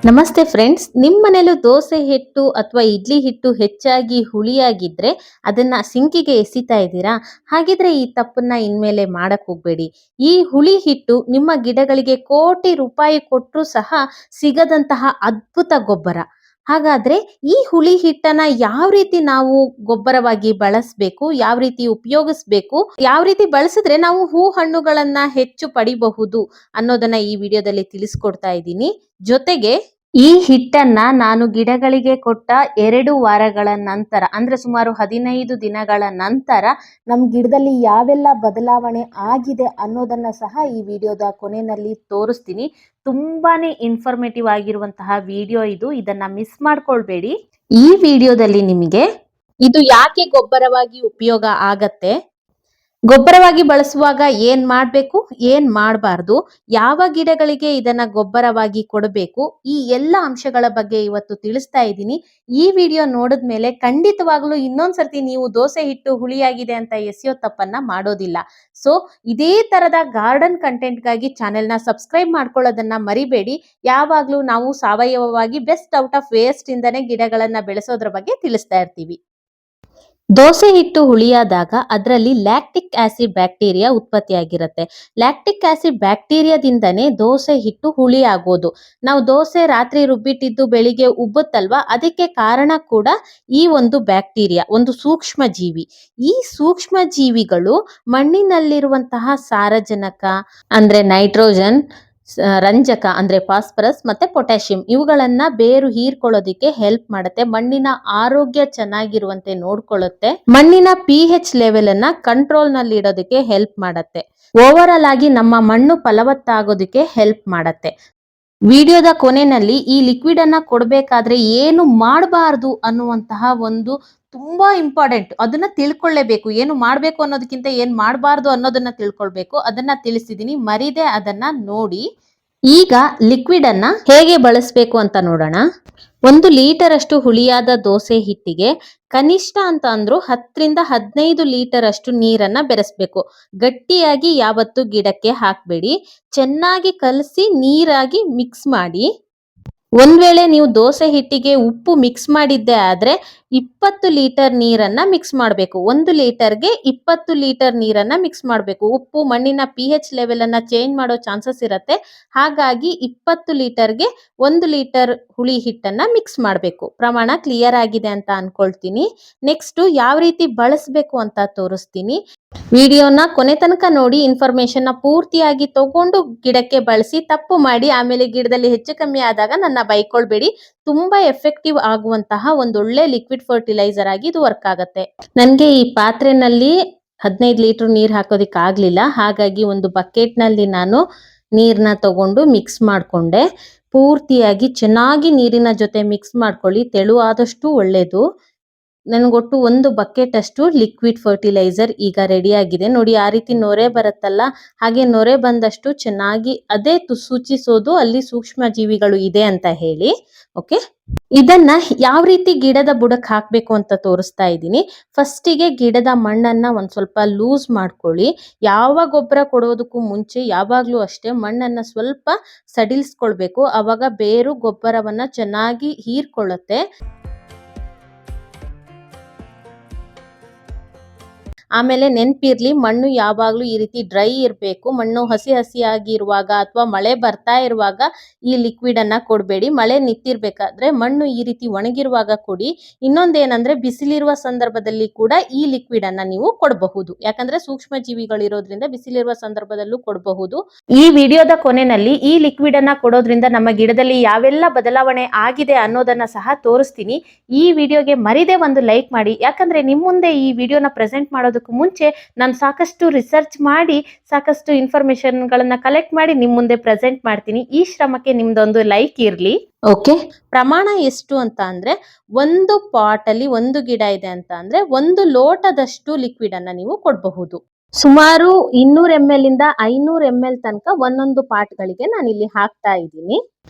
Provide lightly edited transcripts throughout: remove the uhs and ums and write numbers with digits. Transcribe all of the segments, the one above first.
ನಮಸ್ತೆ ಫ್ರೆಂಡ್ಸ್, ನಿಮ್ಮ ಮನೇಲೂ ದೋಸೆ ಹಿಟ್ಟು ಅಥವಾ ಇಡ್ಲಿ ಹಿಟ್ಟು ಹೆಚ್ಚಾಗಿ ಹುಳಿಯಾಗಿದ್ರೆ ಅದನ್ನ ಸಿಂಕಿಗೆ ಎಸಿತಾ ಇದ್ದೀರಾ? ಹಾಗಿದ್ರೆ ಈ ತಪ್ಪನ್ನ ಇನ್ಮೇಲೆ ಮಾಡಕ್ ಹೋಗ್ಬೇಡಿ. ಈ ಹುಳಿ ಹಿಟ್ಟು ನಿಮ್ಮ ಗಿಡಗಳಿಗೆ ಕೋಟಿ ರೂಪಾಯಿ ಕೊಟ್ಟರು ಸಹ ಸಿಗದಂತಹ ಅದ್ಭುತ ಗೊಬ್ಬರ. ಹಾಗಾದ್ರೆ ಈ ಹುಳಿ ಹಿಟ್ಟನ್ನ ಯಾವ ರೀತಿ ನಾವು ಗೊಬ್ಬರವಾಗಿ ಬಳಸಬೇಕು, ಯಾವ ರೀತಿ ಉಪಯೋಗಿಸ್ಬೇಕು, ಯಾವ ರೀತಿ ಬಳಸಿದ್ರೆ ನಾವು ಹೂ ಹಣ್ಣುಗಳನ್ನ ಹೆಚ್ಚು ಪಡಿಬಹುದು ಅನ್ನೋದನ್ನ ಈ ವಿಡಿಯೋದಲ್ಲಿ ತಿಳಿಸ್ಕೊಡ್ತಾ ಇದ್ದೀನಿ. ಜೊತೆಗೆ ಈ ಹಿಟ್ಟನ್ನ ನಾನು ಗಿಡಗಳಿಗೆ ಕೊಟ್ಟ 2 ವಾರಗಳ ನಂತರ ಅಂದ್ರೆ ಸುಮಾರು 15 ದಿನಗಳ ನಂತರ ನಮ್ಮ ಗಿಡದಲ್ಲಿ ಯಾವೆಲ್ಲ ಬದಲಾವಣೆ ಆಗಿದೆ ಅನ್ನೋದನ್ನ ಸಹ ಈ ವಿಡಿಯೋದ ಕೊನೆಯಲ್ಲಿ ತೋರಿಸ್ತೀನಿ. ತುಂಬಾನೇ ಇನ್ಫಾರ್ಮೇಟಿವ್ ಆಗಿರುವಂತಹ ವಿಡಿಯೋ ಇದು. ಇದನ್ನ ಮಿಸ್ ಮಾಡ್ಕೊಳ್ಬೇಡಿ. ಈ ವಿಡಿಯೋದಲ್ಲಿ ನಿಮಗೆ ಇದು ಯಾಕೆ ಗೊಬ್ಬರವಾಗಿ ಉಪಯೋಗ ಆಗತ್ತೆ, ಗೊಬ್ಬರವಾಗಿ ಬಳಸುವಾಗ ಏನ್ ಮಾಡ್ಬೇಕು, ಏನ್ ಮಾಡಬಾರ್ದು, ಯಾವ ಗಿಡಗಳಿಗೆ ಇದನ್ನ ಗೊಬ್ಬರವಾಗಿ ಕೊಡಬೇಕು, ಈ ಎಲ್ಲ ಅಂಶಗಳ ಬಗ್ಗೆ ಇವತ್ತು ತಿಳಿಸ್ತಾ ಇದ್ದೀನಿ. ಈ ವಿಡಿಯೋ ನೋಡಿದ್ಮೇಲೆ ಖಂಡಿತವಾಗ್ಲೂ ಇನ್ನೊಂದ್ಸರ್ತಿ ನೀವು ದೋಸೆ ಹಿಟ್ಟು ಹುಳಿಯಾಗಿದೆ ಅಂತ ಎಸೆಯೋ ತಪ್ಪನ್ನ ಮಾಡೋದಿಲ್ಲ. ಸೊ ಇದೇ ತರದ ಗಾರ್ಡನ್ ಕಂಟೆಂಟ್ಗಾಗಿ ಚಾನೆಲ್ನ ಸಬ್ಸ್ಕ್ರೈಬ್ ಮಾಡ್ಕೊಳ್ಳೋದನ್ನ ಮರಿಬೇಡಿ. ಯಾವಾಗ್ಲೂ ನಾವು ಸಾವಯವವಾಗಿ ಬೆಸ್ಟ್ ಔಟ್ ಆಫ್ ವೇಸ್ಟ್ ಇಂದನೇ ಗಿಡಗಳನ್ನ ಬೆಳೆಸೋದ್ರ ಬಗ್ಗೆ ತಿಳಿಸ್ತಾ ಇರ್ತೀವಿ. ದೋಸೆ ಹಿಟ್ಟು ಹುಳಿಯಾದಾಗ ಅದರಲ್ಲಿ ಲ್ಯಾಕ್ಟಿಕ್ ಆಸಿಡ್ ಬ್ಯಾಕ್ಟೀರಿಯಾ ಉತ್ಪತ್ತಿಯಾಗಿರುತ್ತೆ. ಲ್ಯಾಕ್ಟಿಕ್ ಆಸಿಡ್ ಬ್ಯಾಕ್ಟೀರಿಯಾದಿಂದನೇ ದೋಸೆ ಹಿಟ್ಟು ಹುಳಿ ಆಗೋದು. ನಾವು ದೋಸೆ ರಾತ್ರಿ ರುಬ್ಬಿಟ್ಟಿದ್ದು ಬೆಳಿಗ್ಗೆ ಉಬ್ಬುತ್ತಲ್ವಾ, ಅದಕ್ಕೆ ಕಾರಣ ಕೂಡ ಈ ಒಂದು ಬ್ಯಾಕ್ಟೀರಿಯಾ, ಒಂದು ಸೂಕ್ಷ್ಮ ಜೀವಿ. ಈ ಸೂಕ್ಷ್ಮ ಜೀವಿಗಳು ಮಣ್ಣಿನಲ್ಲಿರುವಂತಹ ಸಾರಜನಕ ಅಂದ್ರೆ ನೈಟ್ರೋಜನ್, ರಂಜಕ ಅಂದ್ರೆ ಫಾಸ್ಫರಸ್ ಮತ್ತೆ ಪೊಟ್ಯಾಷಿಯಂ ಇವುಗಳನ್ನ ಬೇರು ಹೀರ್ಕೊಳ್ಳೋದಿಕ್ಕೆ ಹೆಲ್ಪ್ ಮಾಡುತ್ತೆ. ಮಣ್ಣಿನ ಆರೋಗ್ಯ ಚೆನ್ನಾಗಿರುವಂತೆ ನೋಡ್ಕೊಳ್ಳುತ್ತೆ. ಮಣ್ಣಿನ pH ಲೆವೆಲ್ ಅನ್ನ ಕಂಟ್ರೋಲ್ ನಲ್ಲಿ ಇಡೋದಕ್ಕೆ ಹೆಲ್ಪ್ ಮಾಡುತ್ತೆ. ಓವರ್ ಆಲ್ ಆಗಿ ನಮ್ಮ ಮಣ್ಣು ಫಲವತ್ತಾಗೋದಕ್ಕೆ ಹೆಲ್ಪ್ ಮಾಡುತ್ತೆ. ವಿಡಿಯೋದ ಕೊನೆಯಲ್ಲಿ ಈ ಲಿಕ್ವಿಡ್ ಅನ್ನ ಕೊಡಬೇಕಾದ್ರೆ ಏನು ಮಾಡಬಾರ್ದು ಅನ್ನುವಂತಹ ಒಂದು ತುಂಬಾ ಇಂಪಾರ್ಟೆಂಟ್, ಅದನ್ನ ತಿಳ್ಕೊಳ್ಳೇಬೇಕು. ಏನು ಮಾಡಬೇಕು ಅನ್ನೋದಕ್ಕಿಂತ ಏನ್ ಮಾಡಬಾರ್ದು ಅನ್ನೋದನ್ನ ತಿಳ್ಕೊಳ್ಬೇಕು. ಅದನ್ನ ತಿಳಿಸಿದೀನಿ, ಮರಿದೆ ಅದನ್ನ ನೋಡಿ. ಈಗ ಲಿಕ್ವಿಡ್ ಅನ್ನ ಹೇಗೆ ಬಳಸಬೇಕು ಅಂತ ನೋಡೋಣ. 1 ಲೀಟರ್ ಅಷ್ಟು ಹುಳಿಯಾದ ದೋಸೆ ಹಿಟ್ಟಿಗೆ ಕನಿಷ್ಠ ಅಂತ ಅಂದ್ರು 10 ರಿಂದ 15 ಲೀಟರ್ ಅಷ್ಟು ನೀರನ್ನ ಬೆರೆಸ್ಬೇಕು. ಗಟ್ಟಿಯಾಗಿ ಯಾವತ್ತು ಗಿಡಕ್ಕೆ ಹಾಕ್ಬೇಡಿ. ಚೆನ್ನಾಗಿ ಕಲಸಿ ನೀರಾಗಿ ಮಿಕ್ಸ್ ಮಾಡಿ. ಒಂದ್ ವೇಳೆ ನೀವು ದೋಸೆ ಹಿಟ್ಟಿಗೆ ಉಪ್ಪು ಮಿಕ್ಸ್ ಮಾಡಿದ್ದೆ ಆದ್ರೆ 20 ಲೀಟರ್ ನೀರನ್ನ ಮಿಕ್ಸ್ ಮಾಡಬೇಕು. 1 ಲೀಟರ್ಗೆ 20 ಲೀಟರ್ ನೀರನ್ನ ಮಿಕ್ಸ್ ಮಾಡಬೇಕು. ಉಪ್ಪು ಮಣ್ಣಿನ pH ಲೆವೆಲ್ ಅನ್ನ ಚೇಂಜ್ ಮಾಡೋ ಚಾನ್ಸಸ್ ಇರುತ್ತೆ. ಹಾಗಾಗಿ 20 ಲೀಟರ್ಗೆ 1 ಲೀಟರ್ ಹುಳಿ ಹಿಟ್ಟನ್ನ ಮಿಕ್ಸ್ ಮಾಡಬೇಕು. ಪ್ರಮಾಣ ಕ್ಲಿಯರ್ ಆಗಿದೆ ಅಂತ ಅನ್ಕೊಳ್ತೀನಿ. ನೆಕ್ಸ್ಟ್ ಯಾವ ರೀತಿ ಬಳಸಬೇಕು ಅಂತ ತೋರಿಸ್ತೀನಿ. ವಿಡಿಯೋನ ಕೊನೆ ತನಕ ನೋಡಿ, ಇನ್ಫಾರ್ಮೇಶನ್ ಪೂರ್ತಿಯಾಗಿ ತಗೊಂಡು ಗಿಡಕ್ಕೆ ಬಳಸಿ. ತಪ್ಪು ಮಾಡಿ ಆಮೇಲೆ ಗಿಡದಲ್ಲಿ ಹೆಚ್ಚು ಕಮ್ಮಿ ಆದಾಗ ನನ್ನ ಬೈಕೊಳ್ಬೇಡಿ. ತುಂಬಾ ಎಫೆಕ್ಟಿವ್ ಆಗುವಂತಹ ಒಂದೊಳ್ಳೆ ಲಿಕ್ವಿಡ್ ಫರ್ಟಿಲೈಸರ್ ಆಗಿ ಇದು ವರ್ಕ್ ಆಗುತ್ತೆ. ನನ್ಗೆ ಈ ಪಾತ್ರೆನಲ್ಲಿ 15 ಲೀಟರ್ ನೀರ್ ಹಾಕೋದಿಕ್ ಆಗ್ಲಿಲ್ಲ. ಹಾಗಾಗಿ ಒಂದು ಬಕೆಟ್ ನಲ್ಲಿ ನಾನು ನೀರ್ನ ತಗೊಂಡು ಮಿಕ್ಸ್ ಮಾಡ್ಕೊಂಡೆ. ಪೂರ್ತಿಯಾಗಿ ಚೆನ್ನಾಗಿ ನೀರಿನ ಜೊತೆ ಮಿಕ್ಸ್ ಮಾಡ್ಕೊಳ್ಳಿ, ತೆಳು ಆದಷ್ಟು ಒಳ್ಳೇದು. ನನಗೊಟ್ಟು 1 ಬಕೆಟ್ ಅಷ್ಟು ಲಿಕ್ವಿಡ್ ಫರ್ಟಿಲೈಸರ್ ಈಗ ರೆಡಿ ಆಗಿದೆ. ನೋಡಿ, ಆ ರೀತಿ ನೊರೆ ಬರುತ್ತಲ್ಲ, ಹಾಗೆ ನೊರೆ ಬಂದಷ್ಟು ಚೆನ್ನಾಗಿ ಅದೇ ಸೂಚಿಸೋದು ಅಲ್ಲಿ ಸೂಕ್ಷ್ಮ ಜೀವಿಗಳು ಇದೆ ಅಂತ ಹೇಳಿ. ಓಕೆ, ಇದನ್ನ ಯಾವ ರೀತಿ ಗಿಡದ ಬುಡಕ್ಕೆ ಹಾಕ್ಬೇಕು ಅಂತ ತೋರಿಸ್ತಾ ಇದ್ದೀನಿ. ಫಸ್ಟಿಗೆ ಗಿಡದ ಮಣ್ಣನ್ನ ಒಂದ್ ಸ್ವಲ್ಪ ಲೂಸ್ ಮಾಡ್ಕೊಳ್ಳಿ. ಯಾವ ಗೊಬ್ಬರ ಕೊಡೋದಕ್ಕೂ ಮುಂಚೆ ಯಾವಾಗ್ಲೂ ಅಷ್ಟೇ ಮಣ್ಣನ್ನ ಸ್ವಲ್ಪ ಸಡಿಲ್ಸ್ಕೊಳ್ಬೇಕು. ಅವಾಗ ಬೇರು ಗೊಬ್ಬರವನ್ನ ಚೆನ್ನಾಗಿ ಹೀರ್ಕೊಳ್ಳುತ್ತೆ. ಆಮೇಲೆ ನೆನ್ಪಿರ್ಲಿ, ಮಣ್ಣು ಯಾವಾಗ್ಲೂ ಈ ರೀತಿ ಡ್ರೈ ಇರಬೇಕು. ಮಣ್ಣು ಹಸಿ ಹಸಿಯಾಗಿ ಇರುವಾಗ ಅಥವಾ ಮಳೆ ಬರ್ತಾ ಇರುವಾಗ ಈ ಲಿಕ್ವಿಡ್ ಅನ್ನ ಕೊಡಬೇಡಿ. ಮಳೆ ನಿಂತಿರ್ಬೇಕಾದ್ರೆ ಮಣ್ಣು ಈ ರೀತಿ ಒಣಗಿರುವಾಗ ಕೊಡಿ. ಇನ್ನೊಂದೇನಂದ್ರೆ ಬಿಸಿಲಿರುವ ಸಂದರ್ಭದಲ್ಲಿ ಕೂಡ ಈ ಲಿಕ್ವಿಡ್ ಅನ್ನ ನೀವು ಕೊಡಬಹುದು. ಯಾಕಂದ್ರೆ ಸೂಕ್ಷ್ಮ ಜೀವಿಗಳಿರೋದ್ರಿಂದ ಬಿಸಿಲಿರುವ ಸಂದರ್ಭದಲ್ಲೂ ಕೊಡಬಹುದು. ಈ ವಿಡಿಯೋದ ಕೊನೆಯಲ್ಲಿ ಈ ಲಿಕ್ವಿಡ್ ಅನ್ನ ಕೊಡೋದ್ರಿಂದ ನಮ್ಮ ಗಿಡದಲ್ಲಿ ಯಾವೆಲ್ಲ ಬದಲಾವಣೆ ಆಗಿದೆ ಅನ್ನೋದನ್ನ ಸಹ ತೋರಿಸ್ತೀನಿ. ಈ ವಿಡಿಯೋಗೆ ಮರಿದೆ ಒಂದು ಲೈಕ್ ಮಾಡಿ. ಯಾಕಂದ್ರೆ ನಿಮ್ ಮುಂದೆ ಈ ವಿಡಿಯೋನ ಪ್ರೆಸೆಂಟ್ ಮಾಡೋದಕ್ಕೂ ಮುಂಚೆ ನಾನು ಸಾಕಷ್ಟು ರಿಸರ್ಚ್ ಮಾಡಿ ಸಾಕಷ್ಟು ಇನ್ಫಾರ್ಮೇಶನ್ ಗಳನ್ನ ಕಲೆಕ್ಟ್ ಮಾಡಿ ನಿಮ್ ಮುಂದೆ ಪ್ರೆಸೆಂಟ್ ಮಾಡ್ತೀನಿ. ಈ ಶ್ರಮಕ್ಕೆ ನಿಮ್ದೊಂದು ಲೈಕ್ ಇರ್ಲಿ. ಓಕೆ, ಪ್ರಮಾಣ ಎಷ್ಟು ಅಂತ ಅಂದ್ರೆ, 1 ಪಾಟ್ ಅಲ್ಲಿ 1 ಗಿಡ ಇದೆ ಅಂತ ಅಂದ್ರೆ 1 ಲೋಟದಷ್ಟು ಲಿಕ್ವಿಡ್ ಅನ್ನ ನೀವು ಕೊಡಬಹುದು. ಸುಮಾರು 200 ml ಇಂದ 500 ml ತನಕ ಒಂದೊಂದು ಪಾಟ್ಗಳಿಗೆ ನಾನು ಇಲ್ಲಿ ಹಾಕ್ತಾ ಇದ್ದೀನಿ.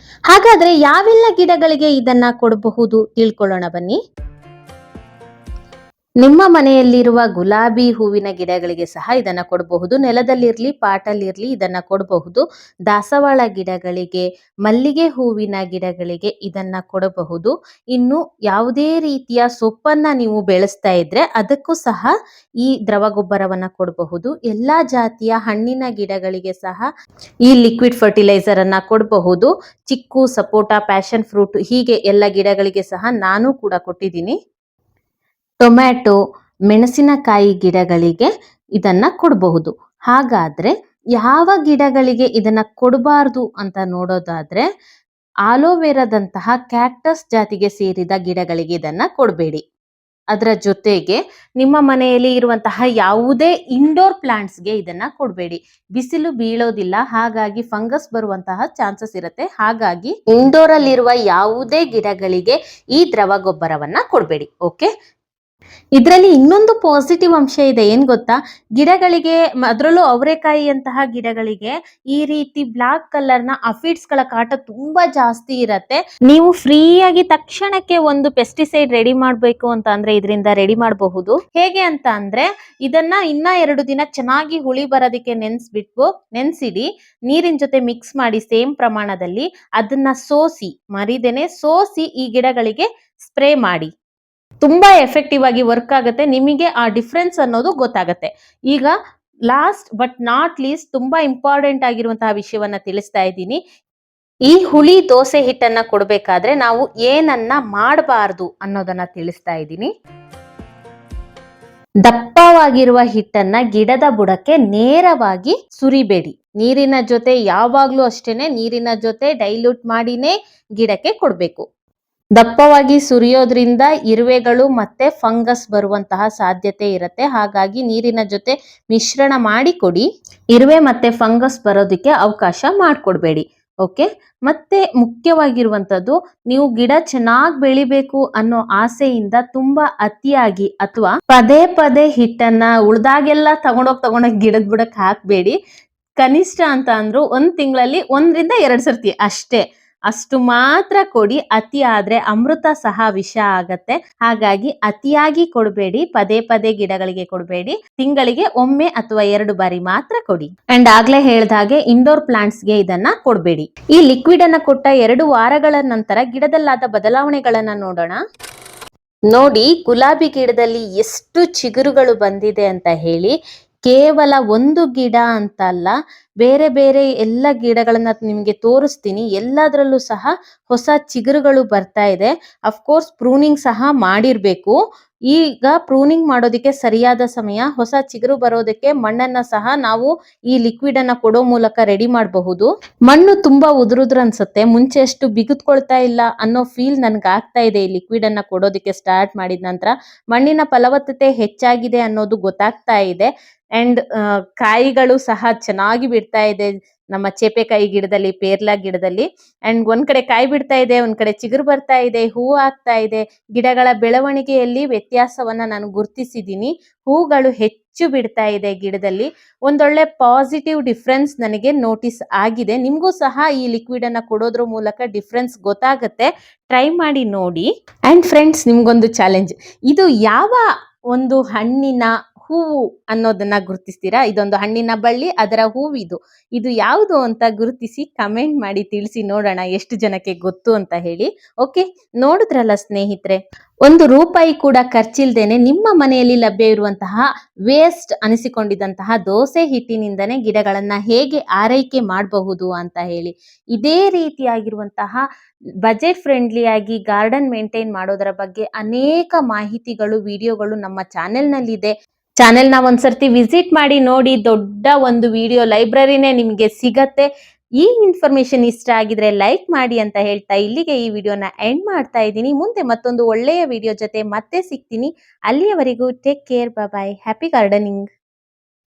ಹಾಗಾದ್ರೆ ಯಾವೆಲ್ಲ ಗಿಡಗಳಿಗೆ ಇದನ್ನ ಕೊಡಬಹುದು ತಿಳ್ಕೊಳ್ಳೋಣ ಬನ್ನಿ. ನಿಮ್ಮ ಮನೆಯಲ್ಲಿರುವ ಗುಲಾಬಿ ಹೂವಿನ ಗಿಡಗಳಿಗೆ ಸಹ ಇದನ್ನ ಕೊಡಬಹುದು. ನೆಲದಲ್ಲಿರ್ಲಿ, ಪಾಟಲ್ಲಿರ್ಲಿ ಇದನ್ನ ಕೊಡಬಹುದು. ದಾಸವಾಳ ಗಿಡಗಳಿಗೆ, ಮಲ್ಲಿಗೆ ಹೂವಿನ ಗಿಡಗಳಿಗೆ ಇದನ್ನ ಕೊಡಬಹುದು. ಇನ್ನು ಯಾವುದೇ ರೀತಿಯ ಸೊಪ್ಪನ್ನ ನೀವು ಬೆಳೆಸ್ತಾ ಇದ್ರೆ ಅದಕ್ಕೂ ಸಹ ಈ ದ್ರವ ಗೊಬ್ಬರವನ್ನ ಕೊಡಬಹುದು. ಎಲ್ಲಾ ಜಾತಿಯ ಹಣ್ಣಿನ ಗಿಡಗಳಿಗೆ ಸಹ ಈ ಲಿಕ್ವಿಡ್ ಫರ್ಟಿಲೈಸರ್ ಅನ್ನ ಕೊಡಬಹುದು. ಚಿಕ್ಕು, ಸಪೋಟ, ಪ್ಯಾಷನ್ ಫ್ರೂಟ್ ಹೀಗೆ ಎಲ್ಲ ಗಿಡಗಳಿಗೆ ಸಹ ನಾನು ಕೂಡ ಕೊಟ್ಟಿದ್ದೀನಿ. ಟೊಮ್ಯಾಟೊ, ಮೆಣಸಿನಕಾಯಿ ಗಿಡಗಳಿಗೆ ಇದನ್ನ ಕೊಡಬಹುದು. ಹಾಗಾದ್ರೆ ಯಾವ ಗಿಡಗಳಿಗೆ ಇದನ್ನ ಕೊಡಬಾರ್ದು ಅಂತ ನೋಡೋದಾದ್ರೆ, ಆಲೋವೆರಾದಂತಹ ಕ್ಯಾಕ್ಟಸ್ ಜಾತಿಗೆ ಸೇರಿದ ಗಿಡಗಳಿಗೆ ಇದನ್ನ ಕೊಡಬೇಡಿ. ಅದರ ಜೊತೆಗೆ ನಿಮ್ಮ ಮನೆಯಲ್ಲಿ ಇರುವಂತಹ ಯಾವುದೇ ಇಂಡೋರ್ ಪ್ಲಾಂಟ್ಸ್ಗೆ ಇದನ್ನ ಕೊಡಬೇಡಿ. ಬಿಸಿಲು ಬೀಳೋದಿಲ್ಲ, ಹಾಗಾಗಿ ಫಂಗಸ್ ಬರುವಂತಹ ಚಾನ್ಸಸ್ ಇರುತ್ತೆ. ಹಾಗಾಗಿ ಇಂಡೋರ್ ಅಲ್ಲಿರುವ ಯಾವುದೇ ಗಿಡಗಳಿಗೆ ಈ ದ್ರವ ಗೊಬ್ಬರವನ್ನ ಕೊಡಬೇಡಿ. ಓಕೆ, ಇದರಲ್ಲಿ ಇನ್ನೊಂದು ಪಾಸಿಟಿವ್ ಅಂಶ ಇದೆ, ಏನ್ ಗೊತ್ತಾ? ಗಿಡಗಳಿಗೆ, ಅದರಲ್ಲೂ ಅವರೆಕಾಯಿಯಂತಹ ಗಿಡಗಳಿಗೆ ಈ ರೀತಿ ಬ್ಲಾಕ್ ಕಲರ್ ನ ಅಫಿಡ್ಸ್ ಗಳ ಕಾಟ ತುಂಬಾ ಜಾಸ್ತಿ ಇರತ್ತೆ. ನೀವು ಫ್ರೀಯಾಗಿ ತಕ್ಷಣಕ್ಕೆ ಒಂದು ಪೆಸ್ಟಿಸೈಡ್ ರೆಡಿ ಮಾಡ್ಬೇಕು ಅಂತ ಅಂದ್ರೆ ಇದರಿಂದ ರೆಡಿ ಮಾಡಬಹುದು. ಹೇಗೆ ಅಂತ ಅಂದ್ರೆ, ಇದನ್ನ ಇನ್ನ 2 ದಿನ ಚೆನ್ನಾಗಿ ಹುಳಿ ಬರೋದಕ್ಕೆ ನೆನ್ಸಿಡಿ, ನೀರಿನ ಜೊತೆ ಮಿಕ್ಸ್ ಮಾಡಿ ಸೇಮ್ ಪ್ರಮಾಣದಲ್ಲಿ ಅದನ್ನ ಮರಿದೇನೆ ಸೋಸಿ ಈ ಗಿಡಗಳಿಗೆ ಸ್ಪ್ರೇ ಮಾಡಿ. ತುಂಬಾ ಎಫೆಕ್ಟಿವ್ ಆಗಿ ವರ್ಕ್ ಆಗುತ್ತೆ. ನಿಮಗೆ ಆ ಡಿಫ್ರೆನ್ಸ್ ಅನ್ನೋದು ಗೊತ್ತಾಗತ್ತೆ. ಈಗ ಲಾಸ್ಟ್ ಬಟ್ ನಾಟ್ ಲೀಸ್ಟ್ ತುಂಬಾ ಇಂಪಾರ್ಟೆಂಟ್ ಆಗಿರುವಂತಹ ವಿಷಯವನ್ನ ತಿಳಿಸ್ತಾ ಇದ್ದೀನಿ. ಈ ಹುಳಿ ದೋಸೆ ಹಿಟ್ಟನ್ನ ಕೊಡ್ಬೇಕಾದ್ರೆ ನಾವು ಏನನ್ನ ಮಾಡಬಾರ್ದು ಅನ್ನೋದನ್ನ ತಿಳಿಸ್ತಾ ಇದ್ದೀನಿ. ದಪ್ಪವಾಗಿರುವ ಹಿಟ್ಟನ್ನ ಗಿಡದ ಬುಡಕ್ಕೆ ನೇರವಾಗಿ ಸುರಿಬೇಡಿ. ನೀರಿನ ಜೊತೆ ಯಾವಾಗ್ಲೂ ಅಷ್ಟೇನೆ, ನೀರಿನ ಜೊತೆ ಡೈಲ್ಯೂಟ್ ಮಾಡಿನೇ ಗಿಡಕ್ಕೆ ಕೊಡ್ಬೇಕು. ದಪ್ಪವಾಗಿ ಸುರಿಯೋದ್ರಿಂದ ಇರುವೆಗಳು ಮತ್ತೆ ಫಂಗಸ್ ಬರುವಂತಹ ಸಾಧ್ಯತೆ ಇರುತ್ತೆ. ಹಾಗಾಗಿ ನೀರಿನ ಜೊತೆ ಮಿಶ್ರಣ ಮಾಡಿ ಕೊಡಿ. ಇರುವೆ ಮತ್ತೆ ಫಂಗಸ್ ಬರೋದಕ್ಕೆ ಅವಕಾಶ ಮಾಡಿಕೊಡ್ಬೇಡಿ. ಓಕೆ, ಮತ್ತೆ ಮುಖ್ಯವಾಗಿರುವಂತದ್ದು, ನೀವು ಗಿಡ ಚೆನ್ನಾಗಿ ಬೆಳಿಬೇಕು ಅನ್ನೋ ಆಸೆಯಿಂದ ತುಂಬಾ ಅತಿಯಾಗಿ ಅಥವಾ ಪದೇ ಪದೇ ಹಿಟ್ಟನ್ನ ಉಳ್ದಾಗೆಲ್ಲ ತಗೊಂಡೋಗಿ ಗಿಡದ ಬುಡಕ್ಕೆ ಹಾಕ್ಬೇಡಿ. ಕನಿಷ್ಠ ಅಂತ ಅಂದ್ರು 1 ತಿಂಗಳಲ್ಲಿ 1-2 ಸರ್ತಿ ಅಷ್ಟೇ, ಅಷ್ಟು ಮಾತ್ರ ಕೊಡಿ. ಅತಿ ಆದ್ರೆ ಅಮೃತ ಸಹ ವಿಷ ಆಗತ್ತೆ. ಹಾಗಾಗಿ ಅತಿಯಾಗಿ ಕೊಡಬೇಡಿ, ಪದೇ ಪದೇ ಗಿಡಗಳಿಗೆ ಕೊಡಬೇಡಿ. ತಿಂಗಳಿಗೆ ಒಮ್ಮೆ ಅಥವಾ 2 ಬಾರಿ ಮಾತ್ರ ಕೊಡಿ. ಅಂಡ್ ಆಗ್ಲೇ ಹೇಳ್ದ ಹಾಗೆ ಇಂಡೋರ್ ಪ್ಲಾಂಟ್ಸ್ ಗೆ ಇದನ್ನ ಕೊಡಬೇಡಿ. ಈ ಲಿಕ್ವಿಡ್ ಅನ್ನ ಕೊಟ್ಟ 2 ವಾರಗಳ ನಂತರ ಗಿಡದಲ್ಲಾದ ಬದಲಾವಣೆಗಳನ್ನ ನೋಡೋಣ. ನೋಡಿ, ಗುಲಾಬಿ ಗಿಡದಲ್ಲಿ ಎಷ್ಟು ಚಿಗುರುಗಳು ಬಂದಿದೆ ಅಂತ ಹೇಳಿ. ಕೇವಲ ಒಂದು ಗಿಡ ಅಂತ ಅಲ್ಲ, ಬೇರೆ ಬೇರೆ ಎಲ್ಲ ಗಿಡಗಳನ್ನ ನಿಮ್ಗೆ ತೋರಿಸ್ತೀನಿ. ಎಲ್ಲದರಲ್ಲೂ ಸಹ ಹೊಸ ಚಿಗುರುಗಳು ಬರ್ತಾ ಇದೆ. ಅಫ್ಕೋರ್ಸ್ ಪ್ರೂನಿಂಗ್ ಸಹ ಮಾಡಿರ್ಬೇಕು. ಈಗ ಪ್ರೂನಿಂಗ್ ಮಾಡೋದಕ್ಕೆ ಸರಿಯಾದ ಸಮಯ. ಹೊಸ ಚಿಗುರು ಬರೋದಕ್ಕೆ ಮಣ್ಣನ್ನ ಸಹ ನಾವು ಈ ಲಿಕ್ವಿಡ್ ಅನ್ನ ಕೊಡೋ ಮೂಲಕ ರೆಡಿ ಮಾಡಬಹುದು. ಮಣ್ಣು ತುಂಬಾ ಉದುರುದ್ರ ಅನ್ಸುತ್ತೆ, ಮುಂಚೆ ಅಷ್ಟು ಬಿಗುದ್ಕೊಳ್ತಾ ಇಲ್ಲ ಅನ್ನೋ ಫೀಲ್ ನನ್ಗೆ ಆಗ್ತಾ ಇದೆ. ಈ ಲಿಕ್ವಿಡ್ ಅನ್ನ ಕೊಡೋದಕ್ಕೆ ಸ್ಟಾರ್ಟ್ ಮಾಡಿದ ನಂತರ ಮಣ್ಣಿನ ಫಲವತ್ತತೆ ಹೆಚ್ಚಾಗಿದೆ ಅನ್ನೋದು ಗೊತ್ತಾಗ್ತಾ ಇದೆ. ಅಂಡ್ ಕಾಯಿಗಳು ಸಹ ಚೆನ್ನಾಗಿ ಬಿಡ್ತಾ ಇದೆ ನಮ್ಮ ಚೇಪೆಕಾಯಿ ಗಿಡದಲ್ಲಿ, ಪೇರ್ಲ ಗಿಡದಲ್ಲಿ. ಅಂಡ್ ಒಂದ್ ಕಡೆ ಕಾಯಿ ಬಿಡ್ತಾ ಇದೆ, ಒಂದ್ ಕಡೆ ಚಿಗುರು ಬರ್ತಾ ಇದೆ, ಹೂ ಆಗ್ತಾ ಇದೆ. ಗಿಡಗಳ ಬೆಳವಣಿಗೆಯಲ್ಲಿ ವ್ಯತ್ಯಾಸವನ್ನ ನಾನು ಗುರ್ತಿಸಿದ್ದೀನಿ. ಹೂಗಳು ಹೆಚ್ಚು ಬಿಡ್ತಾ ಇದೆ ಗಿಡದಲ್ಲಿ. ಒಂದೊಳ್ಳೆ ಪಾಸಿಟಿವ್ ಡಿಫ್ರೆನ್ಸ್ ನನಗೆ ನೋಟಿಸ್ ಆಗಿದೆ. ನಿಮ್ಗೂ ಸಹ ಈ ಲಿಕ್ವಿಡ್ ಅನ್ನ ಕೊಡೋದ್ರ ಮೂಲಕ ಡಿಫ್ರೆನ್ಸ್ ಗೊತ್ತಾಗುತ್ತೆ. ಟ್ರೈ ಮಾಡಿ ನೋಡಿ. ಅಂಡ್ ಫ್ರೆಂಡ್ಸ್, ನಿಮ್ಗೊಂದು ಚಾಲೆಂಜ್. ಇದು ಯಾವ ಒಂದು ಹಣ್ಣಿನ ಹೂವು ಅನ್ನೋದನ್ನ ಗುರುತಿಸ್ತೀರಾ? ಇದೊಂದು ಹಣ್ಣಿನ ಬಳ್ಳಿ, ಅದರ ಹೂವಿದು. ಇದು ಯಾವುದು ಅಂತ ಗುರುತಿಸಿ ಕಮೆಂಟ್ ಮಾಡಿ ತಿಳಿಸಿ ನೋಡೋಣ ಎಷ್ಟು ಜನಕ್ಕೆ ಗೊತ್ತು ಅಂತ ಹೇಳಿ. ಓಕೆ, ನೋಡಿದ್ರಲ್ಲ ಸ್ನೇಹಿತರೆ, ₹1 ಕೂಡ ಖರ್ಚಿಲ್ದೇನೆ ನಿಮ್ಮ ಮನೆಯಲ್ಲಿ ಲಭ್ಯ ಇರುವಂತಹ ವೇಸ್ಟ್ ಅನಿಸಿಕೊಂಡಿದ್ದಂತಹ ದೋಸೆ ಹಿಟ್ಟಿನಿಂದನೇ ಗಿಡಗಳನ್ನ ಹೇಗೆ ಆರೈಕೆ ಮಾಡಬಹುದು ಅಂತ ಹೇಳಿ. ಇದೇ ರೀತಿಯಾಗಿರುವಂತಹ ಬಜೆಟ್ ಫ್ರೆಂಡ್ಲಿ ಆಗಿ ಗಾರ್ಡನ್ ಮೇಂಟೈನ್ ಮಾಡೋದರ ಬಗ್ಗೆ ಅನೇಕ ಮಾಹಿತಿಗಳು, ವಿಡಿಯೋಗಳು ನಮ್ಮ ಚಾನೆಲ್ನಲ್ಲಿದೆ. ಚಾನೆಲ್ನ ಒಂದ್ಸರ್ತಿ ವಿಸಿಟ್ ಮಾಡಿ ನೋಡಿ. ದೊಡ್ಡ ಒಂದು ವಿಡಿಯೋ ಲೈಬ್ರರಿನೇ ನಿಮಗೆ ಸಿಗತ್ತೆ. ಈ ಇನ್ಫಾರ್ಮೇಶನ್ ಇಷ್ಟ ಆಗಿದ್ರೆ ಲೈಕ್ ಮಾಡಿ ಅಂತ ಹೇಳ್ತಾ ಇಲ್ಲಿಗೆ ಈ ವಿಡಿಯೋನ ಎಂಡ್ ಮಾಡ್ತಾ ಇದ್ದೀನಿ. ಮುಂದೆ ಮತ್ತೊಂದು ಒಳ್ಳೆಯ ವಿಡಿಯೋ ಜೊತೆ ಮತ್ತೆ ಸಿಗ್ತೀನಿ. ಅಲ್ಲಿಯವರೆಗೂ ಟೇಕ್ ಕೇರ್, ಬಾಯ್, ಹ್ಯಾಪಿ ಗಾರ್ಡನಿಂಗ್.